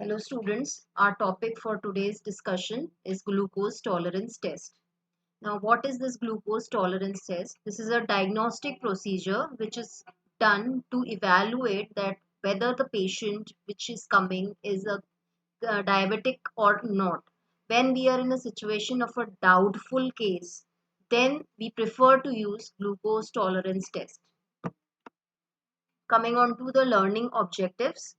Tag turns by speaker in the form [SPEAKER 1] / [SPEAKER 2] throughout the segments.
[SPEAKER 1] Hello students, our topic for today's discussion is glucose tolerance test. Now what is this glucose tolerance test? This is a diagnostic procedure which is done to evaluate that whether the patient which is coming is a diabetic or not. When we are in a situation of a doubtful case, then we prefer to use glucose tolerance test. Coming on to the learning objectives.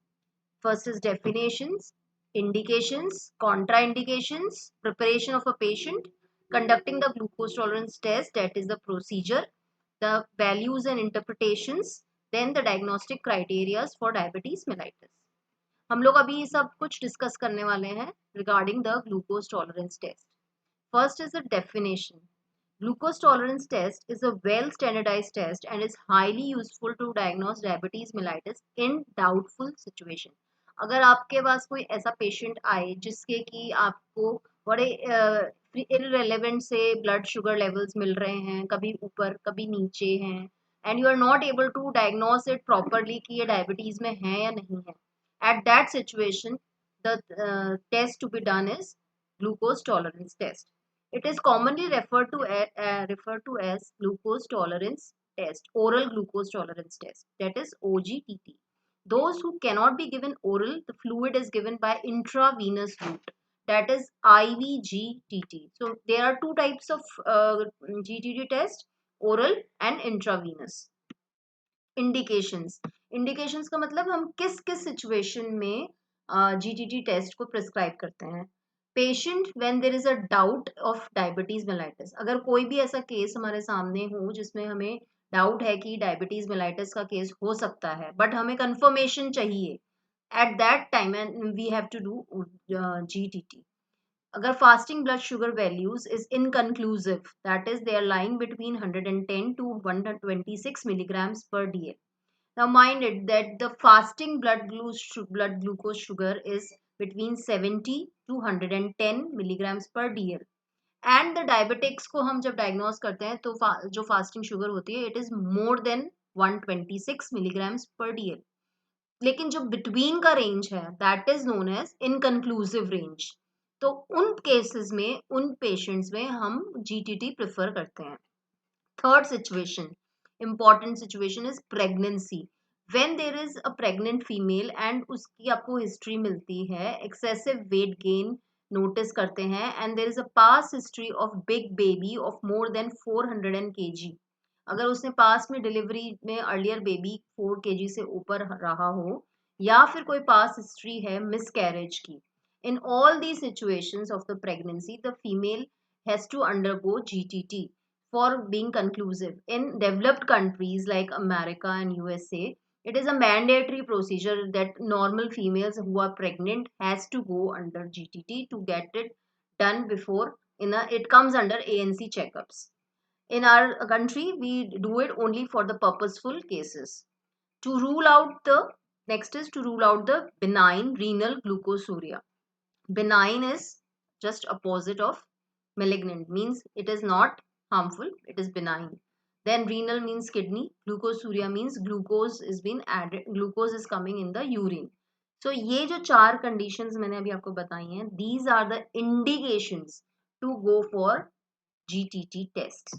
[SPEAKER 1] First is definitions, indications, contraindications, preparation of a patient, conducting the glucose tolerance test, that is the procedure, the values and interpretations, then the diagnostic criteria for diabetes mellitus. हम लोग अभी ये सब कुछ discuss करने वाले हैं regarding the glucose tolerance test. First is the definition. Glucose tolerance test is a well standardized test and is highly useful to diagnose diabetes mellitus in doubtful situation. अगर आपके पास कोई ऐसा पेशेंट आए जिसके कि आपको बड़े इररिलेवेंट से ब्लड शुगर लेवल्स मिल रहे हैं, कभी ऊपर कभी नीचे हैं, and you are not able to diagnose it properly कि ये डायबिटीज में है या नहीं है, at that situation the test to be done is glucose tolerance test. It is commonly referred to as glucose tolerance test, oral glucose tolerance test, that is OGTT. Those who cannot be given oral, the fluid is given by intravenous route, that is IVGTT. So there are two types of GTT test, oral and intravenous. Indications. Indications का मतलब हम किस किस situation में GTT test को prescribe करते हैं. Patient when there is a doubt of diabetes mellitus. अगर कोई भी ऐसा केस हमारे सामने हो जिसमें हमें डाउट है कि डायबिटीज मेलाइटिस का केस हो सकता है बट हमें कंफर्मेशन चाहिए, at that time and we have to do GTT. अगर fasting blood sugar values is inconclusive, that is they are lying between 110 to 126 milligrams per dl. Now mind it that the fasting blood glucose sugar is between 70 to 110 milligrams per dl. And the diabetics को हम जब diagnose करते हैं तो जो fasting sugar होती है it is more than 126 milligrams per dl. लेकिन जो between का range है that is known as inconclusive range. तो उन cases में उन patients में हम GTT prefer करते हैं. Third situation, important situation is pregnancy. When there is a pregnant female and उसकी आपको history मिलती है, excessive weight gain notice करते हैं and there is a past history of big baby of more than 400 kg. अगर उसने पास में delivery में अर्लियर बेबी 4 kg से ऊपर रहा हो या फिर कोई पास हिस्ट्री है मिसकैरेज की, in all these situations of the pregnancy the female has to undergo GTT for being conclusive. In developed countries like America and USA, it is a mandatory procedure that normal females who are pregnant has to go under GTT to get it done before it comes under ANC checkups. In our country, we do it only for the purposeful cases. To rule out the next is to rule out the benign renal glucosuria. Benign is just opposite of malignant, means it is not harmful, it is benign. Then renal means kidney, glucosuria means glucose is being added, glucose is coming in the urine. So ये जो चार conditions मैंने अभी आपको बताई हैं, these are the indications to go for GTT test.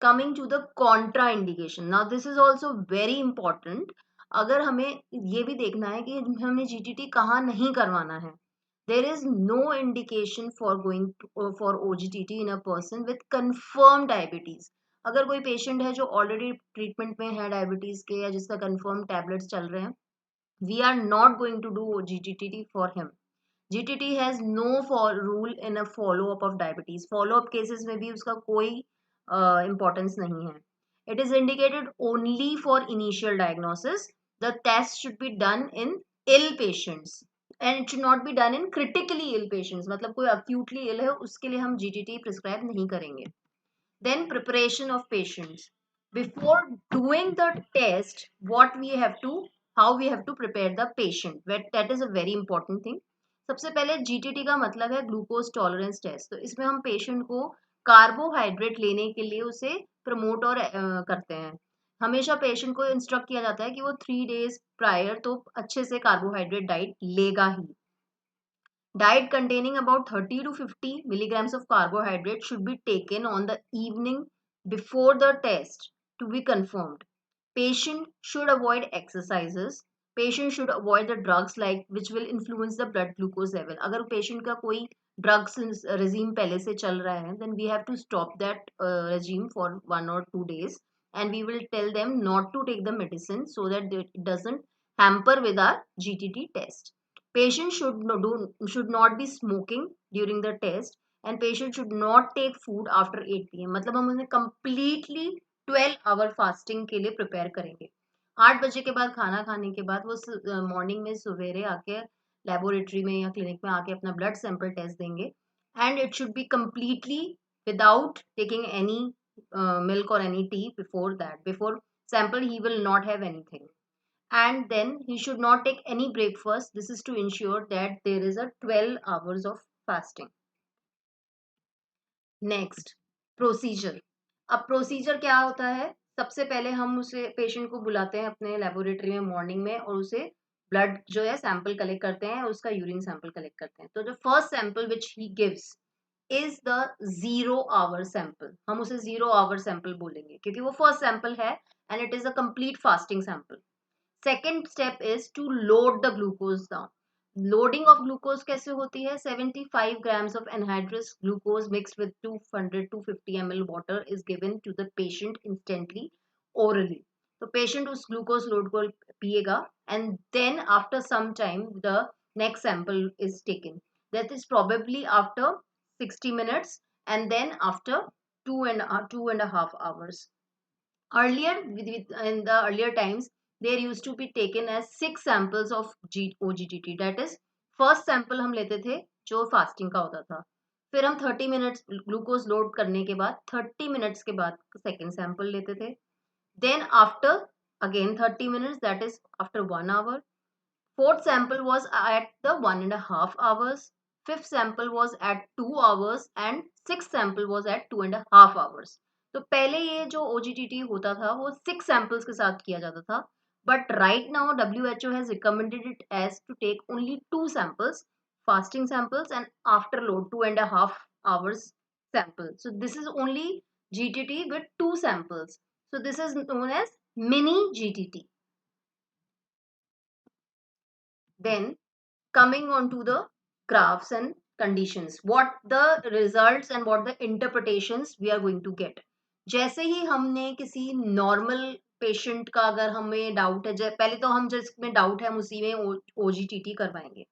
[SPEAKER 1] Coming to the contraindication, now this is also very important. अगर हमें ये भी देखना है कि हमें GTT कहाँ नहीं करवाना है, there is no indication for going for OGTT in a person with confirmed diabetes. अगर कोई पेशेंट है जो ऑलरेडी ट्रीटमेंट में है डायबिटीज के या जिसका कंफर्म टैबलेट्स चल रहे हैं, we are not going to do GTT for him. GTT has no rule in a follow up of diabetes. Follow up cases में भी उसका कोई importance नहीं है. It is indicated only for initial diagnosis. The test should be done in ill patients and it should not be done in critically ill patients. मतलब कोई acutely ill है उसके लिए हम GTT prescribe नहीं करेंगे. Then preparation of patients. Before doing the test, how we have to prepare the patient. That is a very important thing. सबसे पहले GTT का मतलब है ग्लूकोज टॉलरेंस टेस्ट. तो इसमें हम पेशेंट को कार्बोहाइड्रेट लेने के लिए उसे प्रमोट और करते हैं. हमेशा पेशेंट को इंस्ट्रक्ट किया जाता है कि वो 3 days प्रायर तो अच्छे से कार्बोहाइड्रेट डाइट लेगा ही. Diet containing about 30 to 50 milligrams of carbohydrate should be taken on the evening before the test to be confirmed. Patient should avoid exercises. Patient should avoid the drugs like which will influence the blood glucose level. अगर patient का कोई drugs regime पहले से चल रहा है, then we have to stop that regime for 1 or 2 days, and we will tell them not to take the medicine so that it doesn't hamper with our GTT test. Patient should not be smoking during the test, and patient should not take food after 8 p.m. मतलब हम उन्हें completely 12 hour fasting के लिए prepare करेंगे. 8 बजे के बाद खाना खाने के बाद वो मॉर्निंग में सवेरे आके लेबोरेटरी में या क्लिनिक में आके अपना ब्लड सैंपल टेस्ट देंगे, and it should be completely without taking any milk or any tea before that. Before sample he will not have anything, and then he should not take any breakfast. This is to ensure that there is a 12 hours of fasting. Next, procedure. अब procedure क्या होता है? सबसे पहले हम उसे patient को बुलाते हैं अपने लेबोरेटरी में मॉर्निंग में, और उसे ब्लड जो है सैंपल कलेक्ट करते हैं, उसका यूरिन सैंपल कलेक्ट करते हैं. तो जो first sample which he gives is the 0 hour sample. हम उसे 0 hour सैंपल बोलेंगे क्योंकि वो फर्स्ट सैंपल है and it is a complete fasting sample. Second step is to load the glucose down. Loading of glucose कैसे होती है? 75 grams of anhydrous glucose mixed with 200 to 50 ml water is given to the patient instantly orally. तो patient उस glucose load को पिएगा, and then after some time the next sample is taken. That is probably after 60 minutes and then after two and a half hours. Earlier, in the earlier times, there used to be taken as 6 samples of OGTT. That is, first sample हम लेते थे जो fasting का होता था. फिर हम 30 minutes glucose load करने के बाद 30 minutes के बाद second sample लेते थे. Then after again 30 minutes, that is after 1 hour. Fourth sample was at the 1.5 hours. Fifth sample was at 2 hours, and sixth sample was at 2.5 hours. तो पहले ये जो OGTT होता था वो 6 samples के साथ किया जाता था, but right now WHO has recommended it as to take only 2 samples, fasting samples, and after load 2.5 hours sample. So this is only GTT with 2 samples. So this is known as mini GTT. Then coming on to the graphs and conditions, what the results and what the interpretations we are going to get. जैसे ही हमने किसी normal patient का अगर हमें doubt है, पहले तो हम जिसमें डाउट है हम उसी में OGTT करवाएंगे.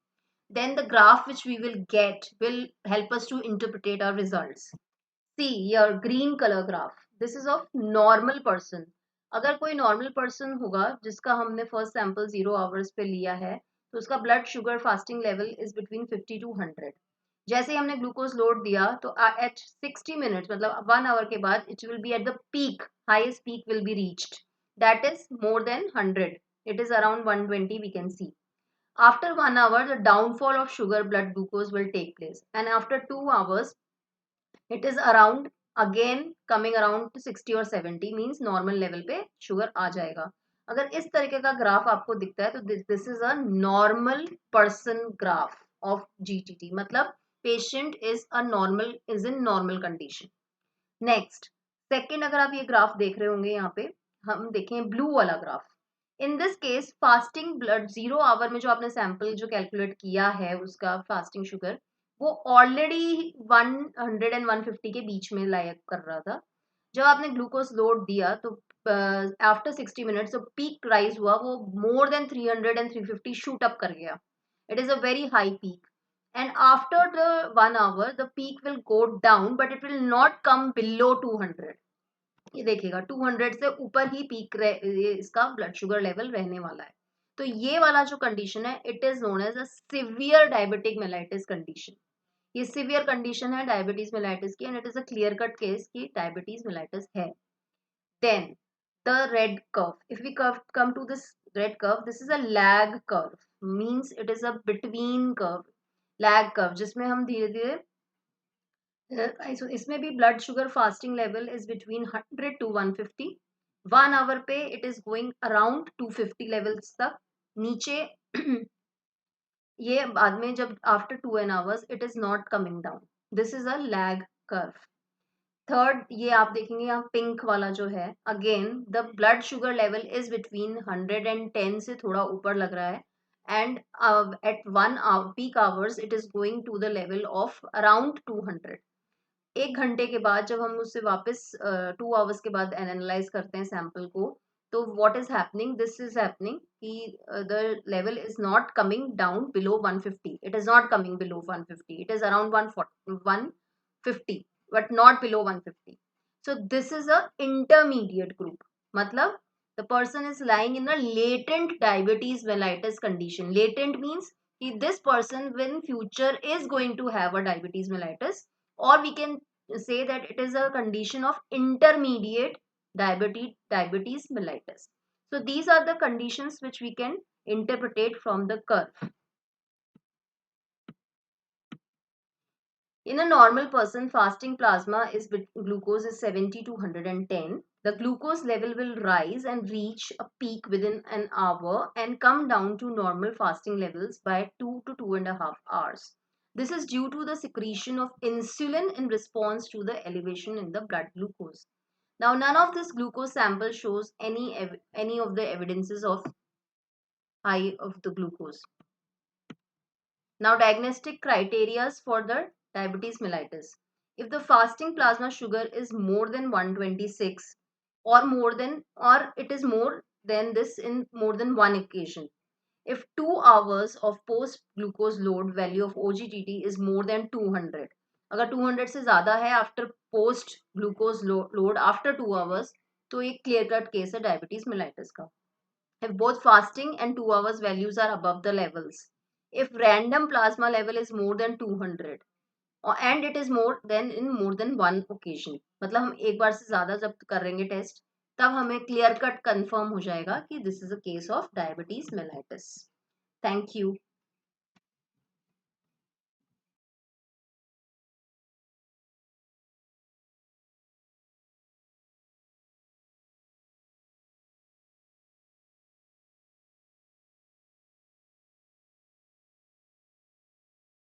[SPEAKER 1] Then the graph which we will get will help us to interpret our results. See your green color graph. This is of normal person. अगर कोई नॉर्मल पर्सन होगा जिसका हमने फर्स्ट सैंपल 0 hours पे लिया है, तो उसका blood sugar fasting level is between 50 to 100. जैसे ही हमने ग्लूकोज लोड दिया तो एट 60 मिनट्स मतलब 1 hour के बाद it will be at the peak, highest peak will be reached, that is more than 100. It is around 120 we can see. After 1 hour, the downfall of sugar blood glucose will take place, and after 2 hours, it is around again coming around to 60 or 70, means normal level पे sugar आ जाएगा. अगर इस तरीके का graph आपको दिखता है तो this is a normal person graph of GTT, मतलब patient is in normal condition. Next, second, अगर आप ये ग्राफ देख रहे होंगे यहाँ पे हम देखें ब्लू वाला graph. In this case fasting blood 0 hour में जो आपने सैंपल जो कैलकुलेट किया है उसका फास्टिंग शुगर, वो ऑलरेडी 100 and 150 के बीच में लाइक कर रहा था. जब आपने ग्लूकोज लोड दिया तो आफ्टर 60 मिनट्स जो पीक राइज हुआ वो more than 300 and 350 shoot up कर गया. It is a very high peak, and after the 1 hour the peak will go down but it will not come below 200. ये देखिएगा 200 से ऊपर ही पीक इसका ब्लड शुगर लेवल रहने वाला है. तो ये वाला जो कंडीशन है it is known as a severe diabetic mellitus condition. ये सिवियर कंडीशन है डायबिटीज मेलाइटिस की, and it is a clear cut case की डायबिटीज मेलाइटिस है. Then the red curve, if we come to this red curve, this is a lag curve, means it is a between curve, lag curve, जिसमें हम धीरे धीरे इसमें भी blood sugar fasting level is between 100 to 150, 1 hour पे it is going around 250 levels तक नीचे ये बाद में जब after 2 hours it is not coming down. This is a lag curve. Third ये आप देखेंगे यहाँ पिंक वाला जो है, again the blood sugar level is between 110 से थोड़ा ऊपर लग रहा है and at 1 peak hours it is going to the level of around 200. 1 घंटे के बाद जब हम उससे वापस 2 hours के बाद एनालाइज करते हैं सैंपल को, तो what is happening, this is happening कि the level is not coming down below 150. It is not coming below 150. It is around 150 but not below 150. So this is a intermediate group. matlab the person is lying in a latent diabetes mellitus condition. Latent means कि this person in future is going to have a diabetes mellitus, or we can say that it is a condition of intermediate diabetes mellitus. So these are the conditions which we can interpret from the curve. In a normal person, fasting plasma is glucose is 70 to 110. The glucose level will rise and reach a peak within an hour and come down to normal fasting levels by 2 to 2.5 hours. This is due to the secretion of insulin in response to the elevation in the blood glucose. Now, none of this glucose sample shows any of the evidences of high of the glucose. Now, diagnostic criteria for the diabetes mellitus. If the fasting plasma sugar is more than 126 or it is more than this in more than one occasion. If 2 hours of post glucose load value of OGTT is more than 200. अगर 200 से ज़्यादा है after post glucose load after 2 hours, तो एक clear cut case है diabetes mellitus का. If both fasting and 2 hours values are above the levels. If random plasma level is more than 200 and it is more than in more than one occasion. मतलब हम एक बार से ज़्यादा जब करेंगे test तब हमें क्लियर कट कंफर्म हो जाएगा कि this is a case of diabetes mellitus. Thank you.